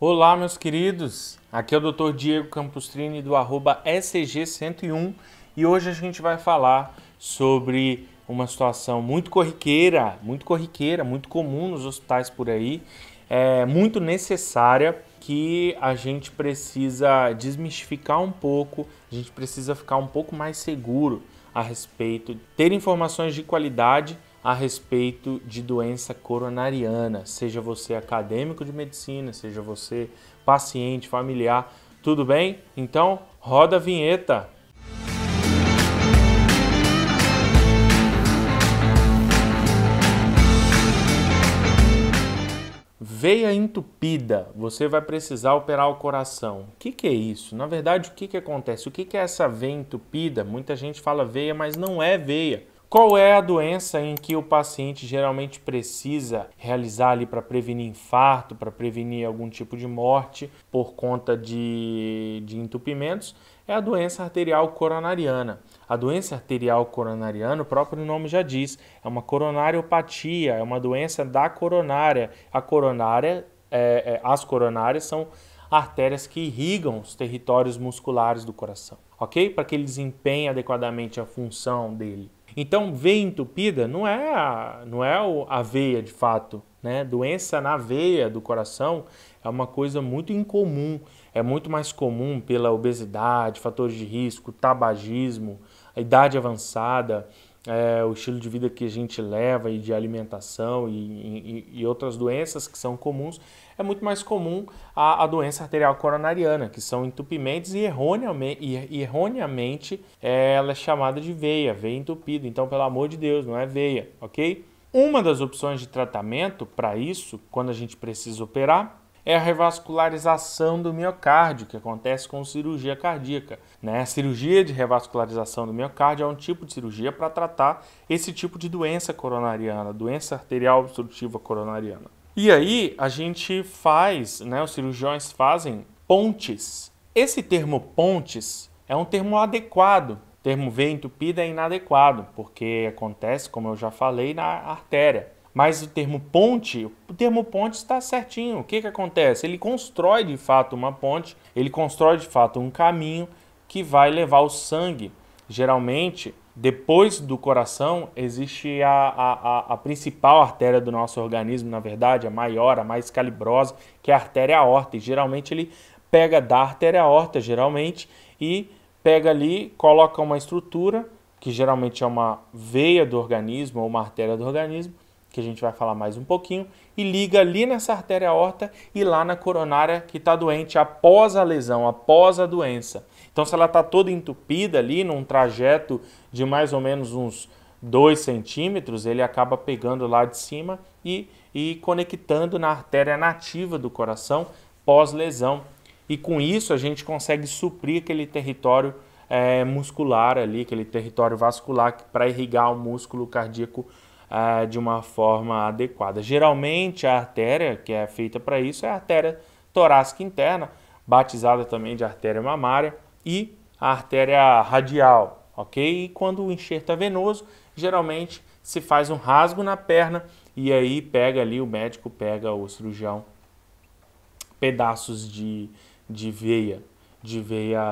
Olá, meus queridos. Aqui é o Dr. Diego Campustrini do @SG101 e hoje a gente vai falar sobre uma situação muito corriqueira, muito comum nos hospitais por aí, muito necessária, que a gente precisa desmistificar um pouco, a gente precisa ficar um pouco mais seguro a respeito, ter informações de qualidade a respeito de doença coronariana, seja você acadêmico de medicina, seja você paciente, familiar, tudo bem? Então, roda a vinheta! Veia entupida, você vai precisar operar o coração. O que é isso? Na verdade, o que acontece? O que é essa veia entupida? Muita gente fala veia, mas não é veia. Qual é a doença em que o paciente geralmente precisa realizar ali para prevenir infarto, para prevenir algum tipo de morte por conta de entupimentos? É a doença arterial coronariana. A doença arterial coronariana, o próprio nome já diz, é uma coronariopatia, é uma doença da coronária. As coronárias são artérias que irrigam os territórios musculares do coração, ok? Para que ele desempenhe adequadamente a função dele. Então, veia entupida não é a veia de fato, né? Doença na veia do coração é uma coisa muito incomum, é muito mais comum pela obesidade, fatores de risco, tabagismo, a idade avançada, o estilo de vida que a gente leva e de alimentação e outras doenças que são comuns. É muito mais comum a doença arterial coronariana, que são entupimentos e erroneamente ela é chamada de veia entupida. Então, pelo amor de Deus, não é veia, ok? Uma das opções de tratamento para isso, quando a gente precisa operar, é a revascularização do miocárdio, que acontece com cirurgia cardíaca, né? A cirurgia de revascularização do miocárdio é um tipo de cirurgia para tratar esse tipo de doença coronariana, doença arterial obstrutiva coronariana. E aí a gente faz, né, os cirurgiões fazem pontes. Esse termo pontes é um termo adequado. O termo veia entupida é inadequado, porque acontece, como eu já falei, na artéria. Mas o termo ponte está certinho. O que acontece? Ele constrói de fato uma ponte, ele constrói de fato um caminho que vai levar o sangue. Geralmente, depois do coração, existe a principal artéria do nosso organismo, na verdade, a maior, a mais calibrosa, que é a artéria aorta. E geralmente ele pega da artéria aorta, geralmente, e pega ali, coloca uma estrutura, que geralmente é uma veia do organismo ou uma artéria do organismo, que a gente vai falar mais um pouquinho, e liga ali nessa artéria aorta e lá na coronária que está doente após a lesão, após a doença. Então, se ela está toda entupida ali, num trajeto de mais ou menos uns 2 centímetros, ele acaba pegando lá de cima e conectando na artéria nativa do coração pós-lesão. E com isso a gente consegue suprir aquele território muscular ali, aquele território vascular para irrigar o músculo cardíaco de uma forma adequada. Geralmente a artéria que é feita para isso é a artéria torácica interna, batizada também de artéria mamária, e a artéria radial, ok? E quando o enxerto é venoso, geralmente se faz um rasgo na perna e aí pega ali, o médico pega, o cirurgião, pedaços de veia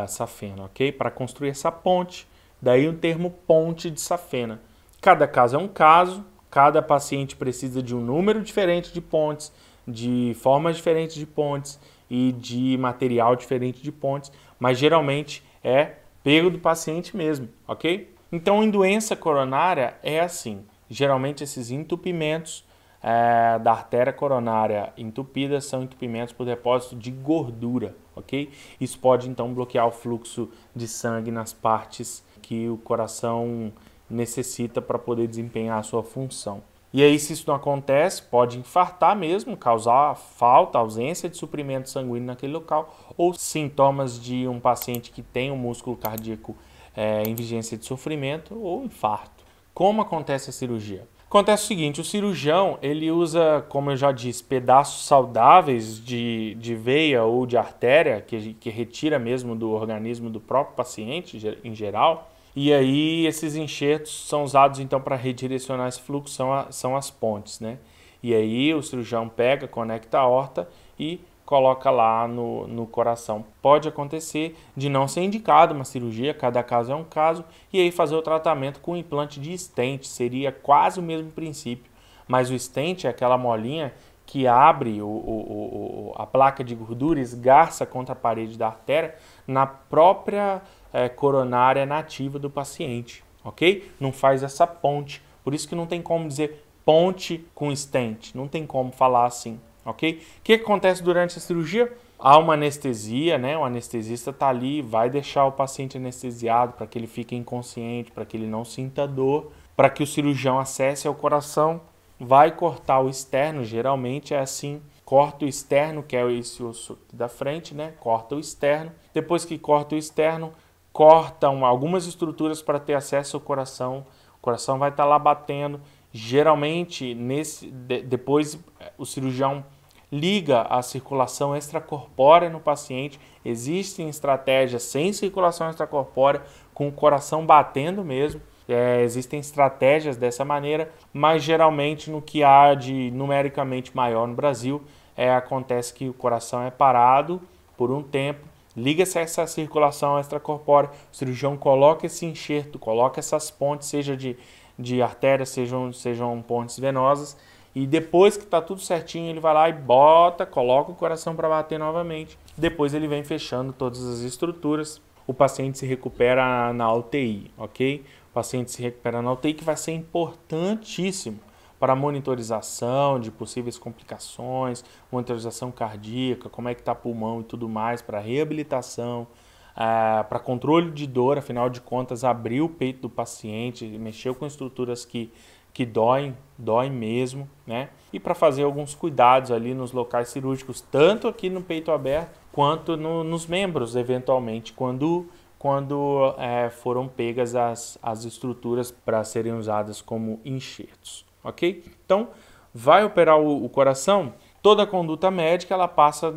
safena, ok? Para construir essa ponte, daí o termo ponte de safena. Cada caso é um caso, cada paciente precisa de um número diferente de pontes, de formas diferentes de pontes e de material diferente de pontes, mas geralmente é pego do paciente mesmo, ok? Então, em doença coronária é assim, geralmente esses entupimentos da artéria coronária entupida são entupimentos por depósito de gordura, ok? Isso pode então bloquear o fluxo de sangue nas partes que o coração necessita para poder desempenhar a sua função. E aí, se isso não acontece, pode infartar mesmo, causar falta, ausência de suprimento sanguíneo naquele local, ou sintomas de um paciente que tem um músculo cardíaco em vigência de sofrimento ou infarto. Como acontece a cirurgia? Acontece o seguinte, o cirurgião ele usa, como eu já disse, pedaços saudáveis de veia ou de artéria, que retira mesmo do organismo do próprio paciente em geral. E aí esses enxertos são usados então para redirecionar esse fluxo, são as pontes, né? E aí o cirurgião pega, conecta a aorta e coloca lá no coração. Pode acontecer de não ser indicado uma cirurgia, cada caso é um caso, e aí fazer o tratamento com implante de stent, seria quase o mesmo princípio, mas o stent é aquela molinha que abre a placa de gordura, esgarça contra a parede da artéria na própria coronária nativa do paciente, ok? Não faz essa ponte, por isso que não tem como dizer ponte com stent, não tem como falar assim, ok? O que acontece durante a cirurgia? Há uma anestesia, né? O anestesista está ali, vai deixar o paciente anestesiado para que ele fique inconsciente, para que ele não sinta dor, para que o cirurgião acesse ao coração, vai cortar o externo, geralmente é assim, corta o externo, que é esse osso da frente, né? Corta o externo. Depois que corta o externo, cortam algumas estruturas para ter acesso ao coração. O coração vai estar lá batendo. Geralmente, depois o cirurgião liga a circulação extracorpórea no paciente. Existem estratégias sem circulação extracorpórea, com o coração batendo mesmo. Existem estratégias dessa maneira, mas geralmente no que há de numericamente maior no Brasil, acontece que o coração é parado por um tempo, liga-se essa circulação extracorpórea, o cirurgião coloca esse enxerto, coloca essas pontes, seja de artérias, sejam pontes venosas, e depois que está tudo certinho, ele vai lá e coloca o coração para bater novamente. Depois ele vem fechando todas as estruturas, o paciente se recupera na UTI, ok? O paciente se recupera na UTI, que vai ser importantíssimo para a monitorização de possíveis complicações, monitorização cardíaca, como é que está pulmão e tudo mais, para reabilitação, para controle de dor, afinal de contas, abriu o peito do paciente, mexeu com estruturas que doem mesmo, né? E para fazer alguns cuidados ali nos locais cirúrgicos, tanto aqui no peito aberto, quanto nos membros, eventualmente, quando foram pegas as estruturas para serem usadas como enxertos, ok? Então, vai operar o coração, toda a conduta médica ela passa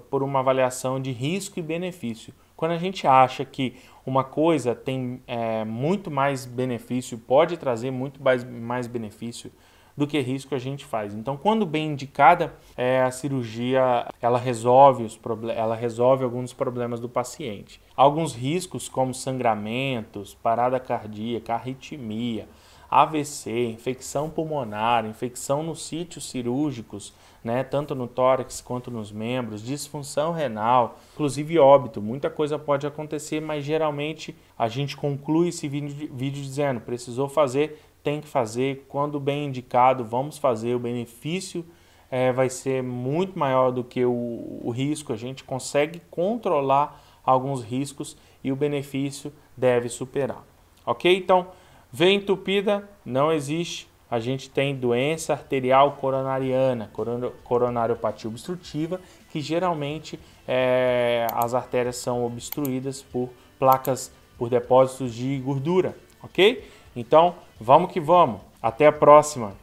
por uma avaliação de risco e benefício. Quando a gente acha que uma coisa tem muito mais benefício, pode trazer muito mais benefício do que risco, a gente faz. Então, quando bem indicada, a cirurgia ela resolve alguns problemas do paciente. Alguns riscos, como sangramentos, parada cardíaca, arritmia, AVC, infecção pulmonar, infecção nos sítios cirúrgicos, né, tanto no tórax quanto nos membros, disfunção renal, inclusive óbito. Muita coisa pode acontecer, mas geralmente a gente conclui esse vídeo dizendo: precisou fazer, tem que fazer, quando bem indicado, vamos fazer. O benefício vai ser muito maior do que o risco, a gente consegue controlar alguns riscos e o benefício deve superar, ok? Então, veia entupida não existe, a gente tem doença arterial coronariana, coronariopatia obstrutiva, que geralmente as artérias são obstruídas por placas, por depósitos de gordura, ok? Então, vamos que vamos, até a próxima!